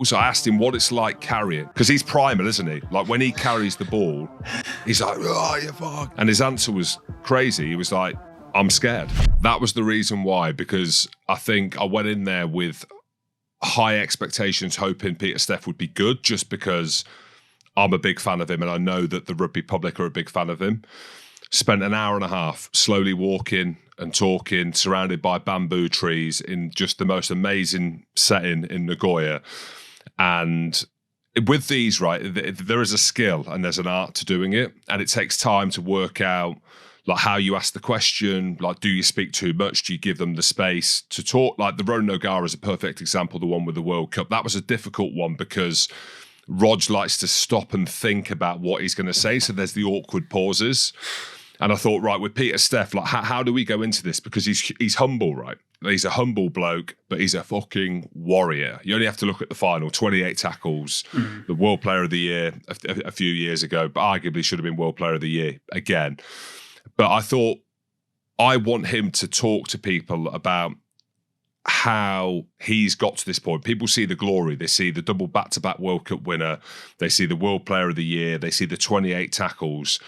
So I asked him what it's like carrying, because he's primal, isn't he? Like when he carries the ball, he's like, oh, you fuck. And his answer was crazy. He was like, I'm scared. That was the reason why, because I think I went in there with high expectations, hoping Pieter Steph would be good, just because I'm a big fan of him and I know that the rugby public are a big fan of him. Spent an hour and a half slowly walking and talking, surrounded by bamboo trees in just the most amazing setting in Nagoya. And with these, right, there is a skill and there's an art to doing it. And it takes time to work out like how you ask the question, like, do you speak too much? Do you give them the space to talk? Like the Ronan O'Gara is a perfect example, the one with the World Cup. That was a difficult one because Rog likes to stop and think about what he's going to say. So there's the awkward pauses. And I thought, right, with Pieter Steph, like, how do we go into this? Because he's humble, right? He's a humble bloke, but he's a fucking warrior. You only have to look at the final, 28 tackles, the World Player of the Year a few years ago, but arguably should have been World Player of the Year again. But I thought, I want him to talk to people about how he's got to this point. People see the glory. They see the double back-to-back World Cup winner. They see the World Player of the Year. They see the 28 tackles.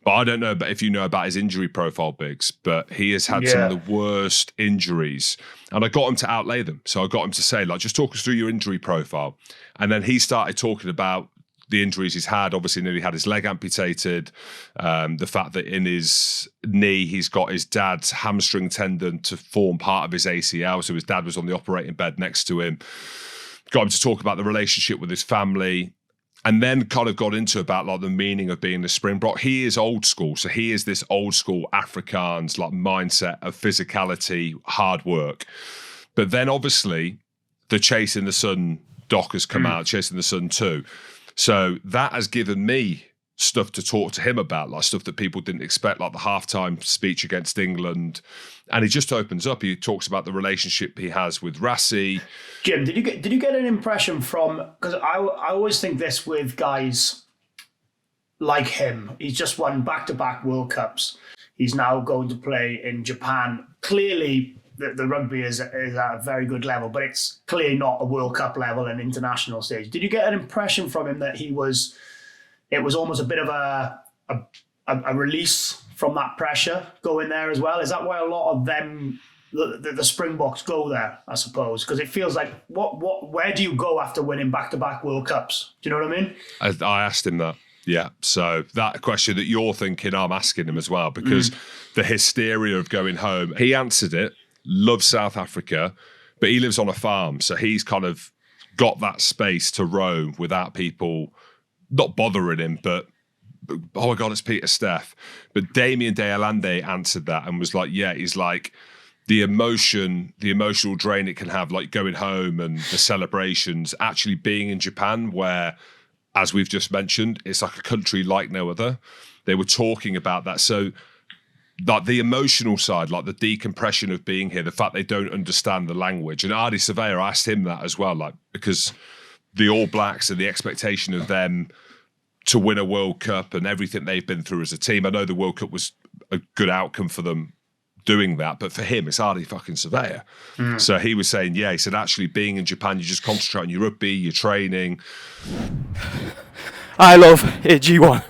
But I don't know if you know about his injury profile, Biggs, but he has had some of the worst injuries. And I got him to outlay them. So I got him to say, like, just talk us through your injury profile. And then he started talking about the injuries he's had. Obviously, nearly had his leg amputated. The fact that in his knee, he's got his dad's hamstring tendon to form part of his ACL. So his dad was on the operating bed next to him. Got him to talk about the relationship with his family. And then kind of got into about like the meaning of being the Springbok. He is old school. So he is this old school Afrikaans like mindset of physicality, hard work. But then obviously the Chasing the Sun doc has come out, Chasing the Sun 2. So that has given me stuff to talk to him about, like stuff that people didn't expect, like the halftime speech against England. And he just opens up. He talks about the relationship he has with Rassie. Jim, did you get an impression from, because I always think this with guys like him. He's just won back-to-back World Cups. He's now going to play in Japan. Clearly, the rugby is at a very good level, but it's clearly not a World Cup level and international stage. Did you get an impression from him that it was almost a bit of a release from that pressure going there as well? Is that why a lot of them, the Springboks, go there, I suppose? Because it feels like, where do you go after winning back-to-back World Cups? Do you know what I mean? I asked him that. Yeah, so that question that you're thinking, I'm asking him as well, because the hysteria of going home, he answered it, loves South Africa, but he lives on a farm, so he's kind of got that space to roam without people not bothering him, but oh my God, it's Pieter Steph. But Damian de Allende answered that and was like, yeah, he's like, the emotional drain it can have, like going home and the celebrations, actually being in Japan where, as we've just mentioned, it's like a country like no other. They were talking about that. So like the emotional side, like the decompression of being here, the fact they don't understand the language. And Ardie Savea, I asked him that as well, like, because the All Blacks and the expectation of them to win a World Cup and everything they've been through as a team. I know the World Cup was a good outcome for them doing that, but for him, it's Ardie fucking Savea. So he was saying, yeah, he said, actually being in Japan, you just concentrate on your rugby, your training. I love AG1.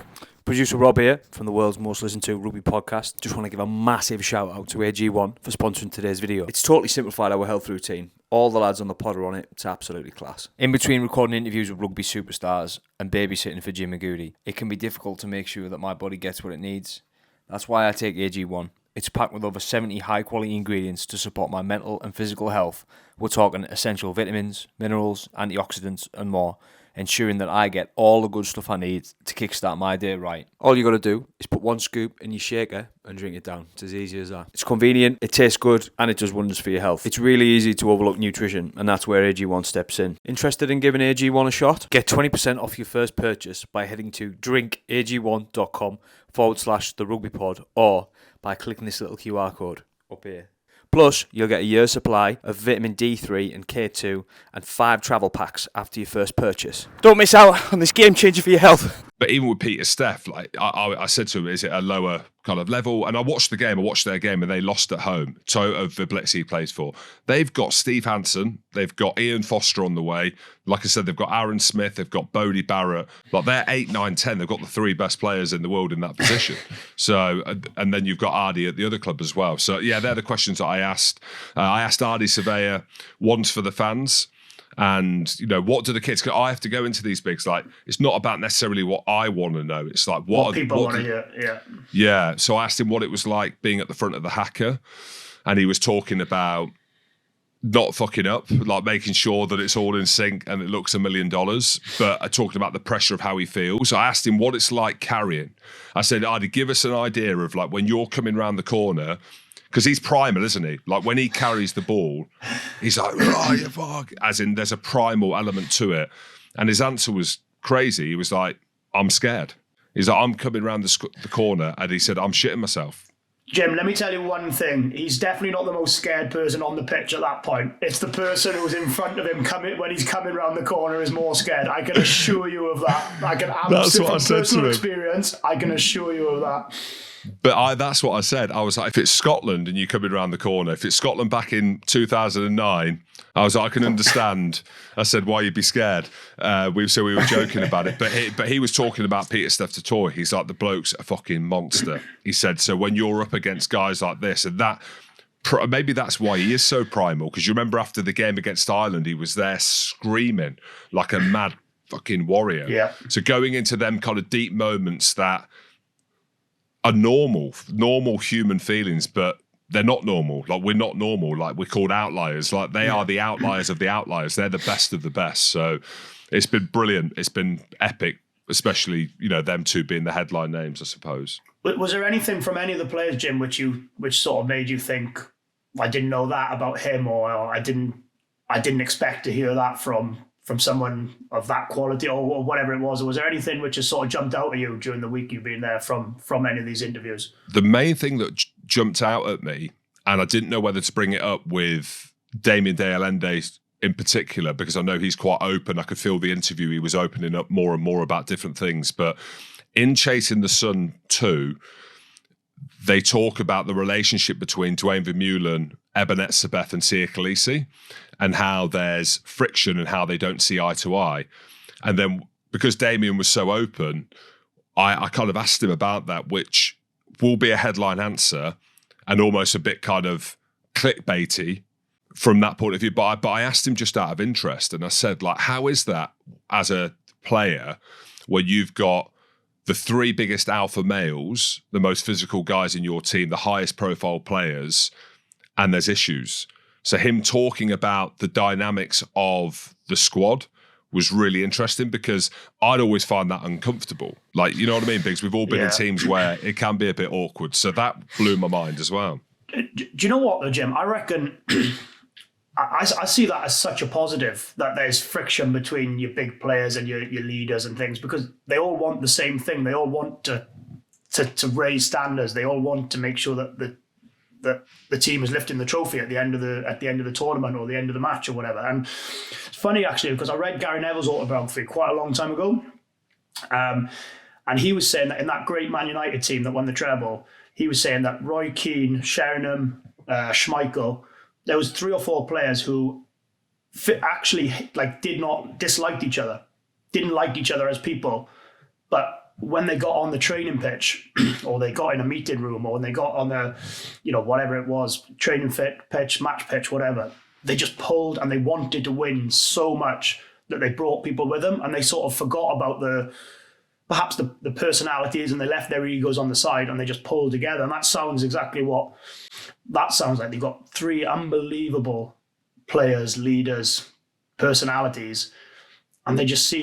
Producer Rob here from the world's most listened to rugby podcast. Just want to give a massive shout out to AG1 for sponsoring today's video. It's totally simplified our health routine. All the lads on the pod are on it. It's absolutely class. In between recording interviews with rugby superstars and babysitting for Jim Magooty, it can be difficult to make sure that my body gets what it needs. That's why I take AG1. It's packed with over 70 high quality ingredients to support my mental and physical health. We're talking essential vitamins, minerals, antioxidants and more, ensuring that I get all the good stuff I need to kickstart my day right. All you got to do is put one scoop in your shaker and drink it down. It's as easy as that. It's convenient, it tastes good, and it does wonders for your health. It's really easy to overlook nutrition, and that's where AG1 steps in. Interested in giving AG1 a shot? Get 20% off your first purchase by heading to drinkag1.com/therugbypod or by clicking this little QR code up here. Plus, you'll get a year's supply of vitamin D3 and K2 and 5 travel packs after your first purchase. Don't miss out on this game changer for your health. But even with Pieter Steph, like I said to him, is it a lower kind of level? And I watched the game. I watched their game, and they lost at home. Toto Verblitz he plays for. They've got Steve Hansen. They've got Ian Foster on the way. Like I said, they've got Aaron Smith. They've got Bodie Barrett. Like they're 8, 9, 10. They've got the 3 best players in the world in that position. So, and then you've got Ardie at the other club as well. So yeah, they're the questions that I asked. I asked Ardie Savea once for the fans. And, what do the kids... I have to go into these bigs, like, it's not about necessarily what I want to know. It's like, what people want to hear, yeah. Yeah, so I asked him what it was like being at the front of the hacker. And he was talking about not fucking up, like making sure that it's all in sync and it looks $1 million. But I talked about the pressure of how he feels. I asked him what it's like carrying. I said, Ardie, give us an idea of, like, when you're coming around the corner... Because he's primal, isn't he? Like, when he carries the ball, he's like, oh, you fuck. As in, there's a primal element to it. And his answer was crazy. He was like, I'm scared. He's like, I'm coming around the corner. And he said, I'm shitting myself. Jim, let me tell you one thing. He's definitely not the most scared person on the pitch at that point. It's the person who's in front of him when he's coming around the corner is more scared. I can assure you of that. I can absolutely, from personal experience, I can assure you of that. But that's what I said. I was like, if it's Scotland and you coming around the corner, if it's Scotland back in 2009, I was like, I can understand. I said, why you'd be scared. We were joking about it. But he was talking about Pieter Steph Du Toit. He's like, the bloke's a fucking monster. He said, so when you're up against guys like this, and that, maybe that's why he is so primal. Because you remember after the game against Ireland, he was there screaming like a mad fucking warrior. Yeah. So going into them kind of deep moments that are normal human feelings, but they're not normal. Like, we're not normal. Like, we're called outliers. Like, they are the outliers of the outliers. They're the best of the best. So it's been brilliant. It's been epic, especially, them two being the headline names, I suppose. Was there anything from any of the players, Jim, which sort of made you think, I didn't know that about him, or I didn't expect to hear that from someone of that quality, or whatever it was? Or was there anything which has sort of jumped out at you during the week you've been there from any of these interviews? The main thing that jumped out at me, and I didn't know whether to bring it up with Damian Allende in particular, because I know he's quite open. I could feel the interview, he was opening up more and more about different things. But in Chasing the Sun 2, they talk about the relationship between Duane Vermeulen, Ebenet Sabeth and Sia Khaleesi, and how there's friction and how they don't see eye to eye. And then because Damian was so open, I kind of asked him about that, which will be a headline answer and almost a bit kind of clickbaity from that point of view. But I asked him just out of interest, and I said, like, how is that as a player where you've got the 3 biggest alpha males, the most physical guys in your team, the highest profile players, and there's issues? So him talking about the dynamics of the squad was really interesting, because I'd always find that uncomfortable. Like, you know what I mean? Because we've all been in teams where it can be a bit awkward. So that blew my mind as well. Do you know what, though, Jim? I reckon I see that as such a positive, that there's friction between your big players and your leaders and things, because they all want the same thing. They all want to raise standards. They all want to make sure that the team is lifting the trophy at the end of the tournament or the end of the match or whatever. And it's funny, actually, because I read Gary Neville's autobiography quite a long time ago, and he was saying that in that great Man United team that won the treble, he was saying that Roy Keane, Sheringham, Schmeichel, there was 3 or 4 players who actually did not dislike each other, didn't like each other as people, but when they got on the training pitch, or they got in a meeting room, or when they got on the, whatever it was, training pitch, match pitch, whatever, they just pulled and they wanted to win so much that they brought people with them, and they sort of forgot about perhaps the personalities, and they left their egos on the side and they just pulled together. And that sounds exactly what that sounds like. They've got 3 unbelievable players, leaders, personalities, and they just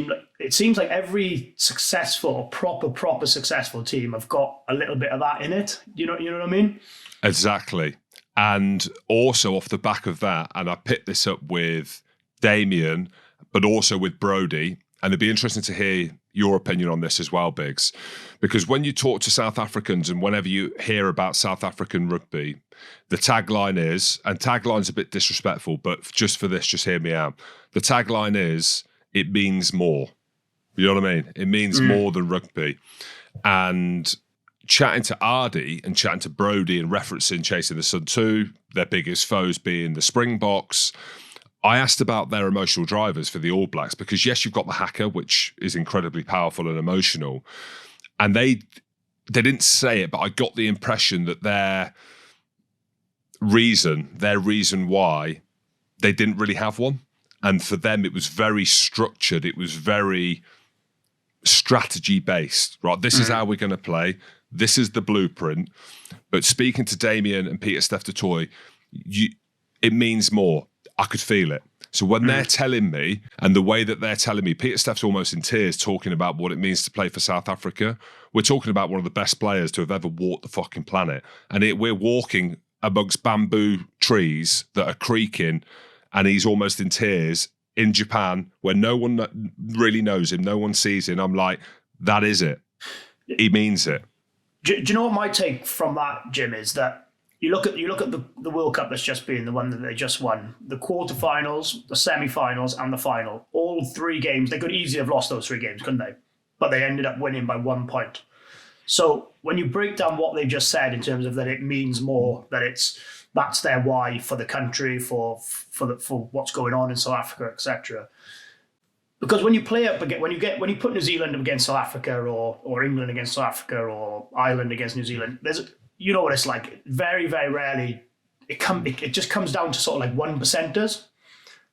it seems like every successful, proper successful team have got a little bit of that in it. You know what I mean? Exactly. And also off the back of that, and I picked this up with Damian, but also with Brodie, and it'd be interesting to hear your opinion on this as well, Biggs, because when you talk to South Africans and whenever you hear about South African rugby, the tagline is, and tagline's a bit disrespectful, but just for this, just hear me out. The tagline is, it means more. You know what I mean? It means more than rugby. And chatting to Ardie and chatting to Brodie and referencing Chasing the Sun 2, their biggest foes being the Springboks, I asked about their emotional drivers for the All Blacks because, yes, you've got the haka, which is incredibly powerful and emotional. And they didn't say it, but I got the impression that their reason why they didn't really have one. And for them, it was very structured. It was very strategy-based, right? This is how we're going to play. This is the blueprint. But speaking to Damian and Pieter Steph Du Toit, it means more. I could feel it. So when they're telling me, and the way that they're telling me, Pieter Steph's almost in tears talking about what it means to play for South Africa. We're talking about one of the best players to have ever walked the fucking planet. And we're walking amongst bamboo trees that are creaking, and he's almost in tears in Japan where no one really knows him, no one sees him. I'm like, that is it. He means it. Do you know what my take from that, Jim, is that you look at the World Cup that's just been, the one that they just won, the quarterfinals, the semi-finals, and the final. All 3 games, they could easily have lost those 3 games, couldn't they? But they ended up winning by 1 point. So when you break down what they've just said in terms of that it means more, that that's their why for the country, for what's going on in South Africa, etc. Because when you play up again, when you put New Zealand against South Africa or England against South Africa or Ireland against New Zealand, you know what it's like. Very, very rarely it just comes down to sort of like 1%ers.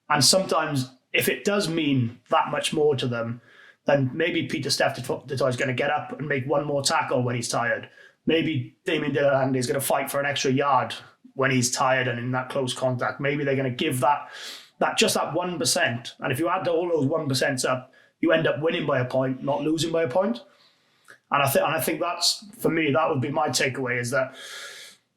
And sometimes if it does mean that much more to them, then maybe Pieter Steph Du Toit is going to get up and make one more tackle when he's tired. Maybe Damian Allende is going to fight for an extra yard when he's tired and in that close contact. Maybe they're going to give that just that 1%. And if you add all those 1% up, you end up winning by a point, not losing by a point. And I think that's, for me, that would be my takeaway, is that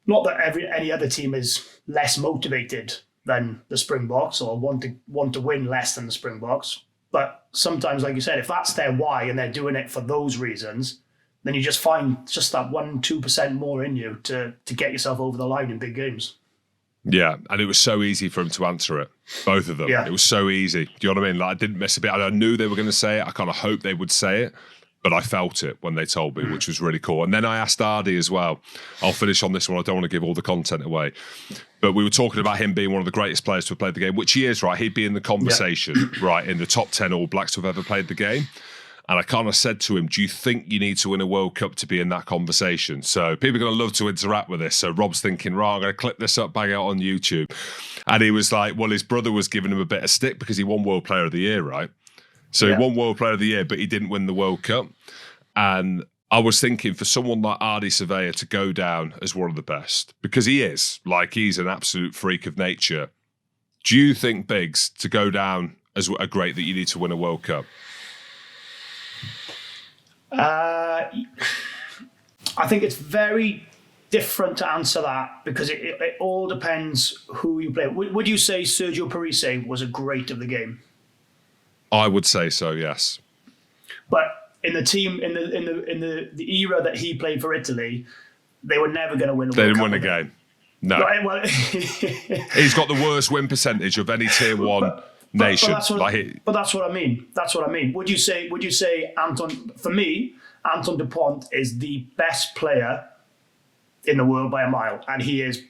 not that any other team is less motivated than the Springboks or want to win less than the Springboks. But sometimes, like you said, if that's their why and they're doing it for those reasons, then you just find just that 1-2% more in you to get yourself over the line in big games. Yeah, and it was so easy for him to answer it, both of them. Yeah. It was so easy. Do you know what I mean? Like, I didn't miss a bit. I knew they were going to say it. I kind of hoped they would say it, but I felt it when they told me, which was really cool. And then I asked Ardie as well. I'll finish on this one. I don't want to give all the content away. But we were talking about him being one of the greatest players to have played the game, which he is, right? He'd be in the conversation, right, in the top 10 All Blacks to have ever played the game. And I kind of said to him, do you think you need to win a World Cup to be in that conversation? So people are going to love to interact with this. So Rob's thinking, right, I'm going to clip this up, bang it out on YouTube. And he was like, well, his brother was giving him a bit of stick because he won World Player of the Year, right? So he won World Player of the Year, but he didn't win the World Cup. And I was thinking, for someone like Ardie Savea to go down as one of the best, because he is, like, he's an absolute freak of nature. Do you think, Biggs, to go down as a great, that you need to win a World Cup? I think it's very different to answer that because it all depends who you play. Would you say Sergio Parisse was a great of the game? I would say so, yes. But in the team, in the era that he played for Italy, they were never going to win a World Cup. They didn't win a game. No. Well, he's got the worst win percentage of any tier one nation. But that's what I mean. That's what I mean. Would you say Anton? For me, Anton Dupont is the best player in the world by a mile, and he is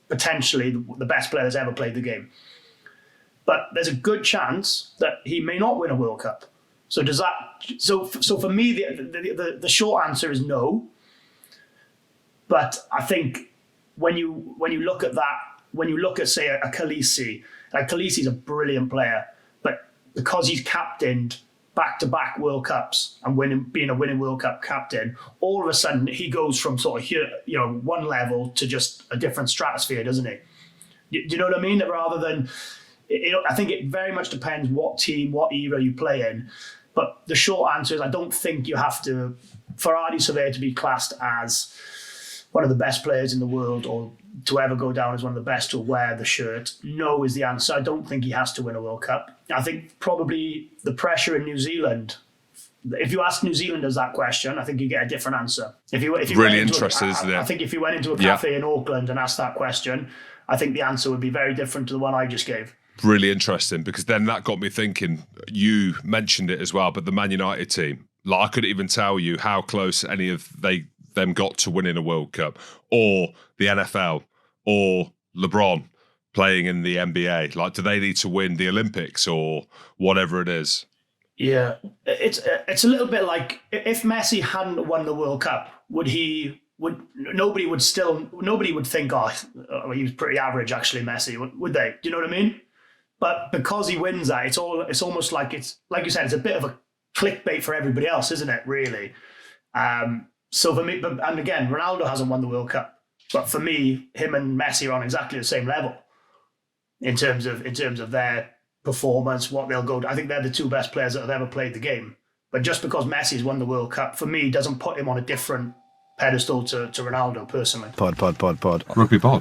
potentially the best player that's ever played the game. But there's a good chance that he may not win a World Cup. So does that? So for me, the short answer is no. But I think when you look at that, when you look at, say, a Khaleesi, like, Khaleesi's a brilliant player, but because he's captained back-to-back World Cups and being a winning World Cup captain, all of a sudden he goes from sort of here, one level to just a different stratosphere, doesn't he? Do you know what I mean? Rather than, I think it very much depends what team, what era you play in. But the short answer is, I don't think you have to, for Ardie Savea to be classed as one of the best players in the world or to ever go down as one of the best to wear the shirt, no is the answer. I don't think he has to win a World Cup. I think probably the pressure in New Zealand, if you ask New Zealanders that question, I think you get a different answer. If you really interested, isn't it? I think if you went into a cafe in Auckland and asked that question, I think the answer would be very different to the one I just gave. really interesting because then that got me thinking. You mentioned it as well, but the Man United team, like I couldn't even tell you how close any of them got to winning a World Cup, or the NFL, or LeBron playing in the NBA. Like, do they need to win the Olympics or whatever it is? Yeah, it's a little bit like if Messi hadn't won the World Cup, nobody would think, oh, he was pretty average actually, Messi, would they? Do you know what I mean? But because he wins that, it's almost like it's like you said, it's a bit of a clickbait for everybody else, isn't it? Really. So for me, and again, Ronaldo hasn't won the World Cup, but for me, him and Messi are on exactly the same level in terms of their performance, what they'll go to. I think they're the two best players that have ever played the game. But just because Messi's won the World Cup, for me, doesn't put him on a different pedestal to Ronaldo personally. Pod. Rugby Pod.